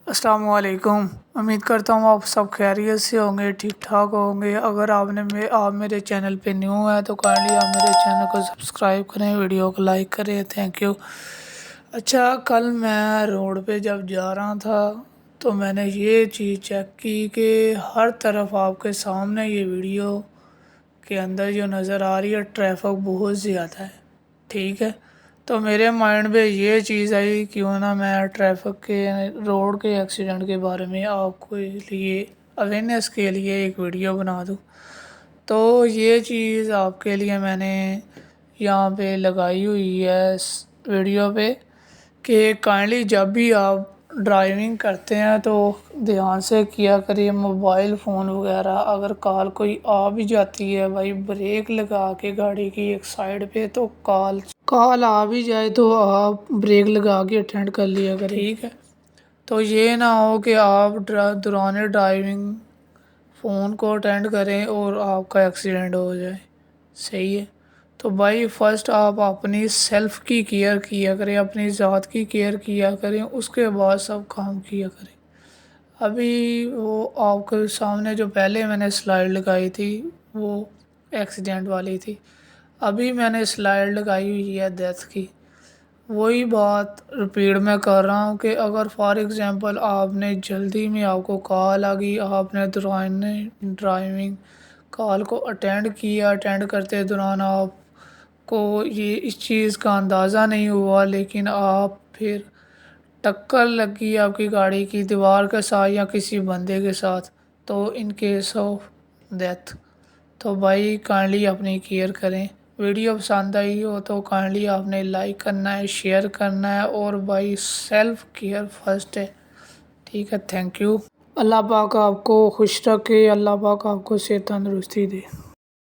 السلام علیکم۔ امید کرتا ہوں آپ سب خیریت سے ہوں گے، ٹھیک ٹھاک ہوں گے۔ اگر آپ میرے چینل پہ نیو ہیں تو کائنڈلی آپ میرے چینل کو سبسکرائب کریں، ویڈیو کو لائک کریں، تھینک یو۔ اچھا، کل میں روڈ پہ جب جا رہا تھا تو میں نے یہ چیز چیک کی کہ ہر طرف آپ کے سامنے یہ ویڈیو کے اندر جو نظر آ رہی ہے ٹریفک بہت زیادہ ہے، ٹھیک ہے۔ تو میرے مائنڈ میں یہ چیز آئی کیوں نہ میں ٹریفک کے روڈ کے ایکسیڈنٹ کے بارے میں آپ کو لیے اویئرنیس کے لیے ایک ویڈیو بنا دوں۔ تو یہ چیز آپ کے لیے میں نے یہاں پہ لگائی ہوئی ہے اس ویڈیو پہ کہ کائنڈلی جب بھی آپ ڈرائیونگ کرتے ہیں تو دھیان سے کیا کریے۔ موبائل فون وغیرہ اگر کوئی آ بھی جاتی ہے بھائی، بریک لگا کے گاڑی کی ایک سائڈ پہ، تو کال آ بھی جائے تو آپ بریک لگا کے اٹینڈ کر لیا کریں، ٹھیک ہے۔ تو یہ نہ ہو کہ آپ دوران ڈرائیونگ فون کو اٹینڈ کریں اور آپ کا ایکسیڈنٹ ہو جائے، صحیح ہے۔ تو بھائی فرسٹ آپ اپنی سیلف کی کیئر کیا کریں، اپنی ذات کی کیئر کیا کریں، اس کے بعد سب کام کیا کریں۔ ابھی وہ آپ کے سامنے جو پہلے میں نے سلائیڈ لگائی تھی وہ ایکسیڈنٹ والی تھی، ابھی میں نے سلائیڈ لگائی ہوئی ہے ڈیتھ کی۔ وہی بات رپیٹ میں کر رہا ہوں کہ اگر فار ایگزامپل آپ نے جلدی میں آپ کو کال آ گئی، آپ نے دوران ڈرائیونگ کال کو اٹینڈ کیا، اٹینڈ کرتے دوران آپ کو یہ اس چیز کا اندازہ نہیں ہوا، لیکن آپ پھر ٹکر لگی آپ کی گاڑی کی دیوار کے ساتھ یا کسی بندے کے ساتھ، تو ان کیس آف ڈیتھ، تو بھائی کائنڈلی اپنی کیئر کریں۔ ویڈیو پسند آئی ہو تو کائنڈلی آپ نے لائک کرنا ہے، شیئر کرنا ہے، اور بھائی سیلف کیئر فرسٹ ہے، ٹھیک ہے۔ Thank you. اللہ پاک آپ کو خوش رکھے، اللہ پاک آپ کو صحت تندرستی دے۔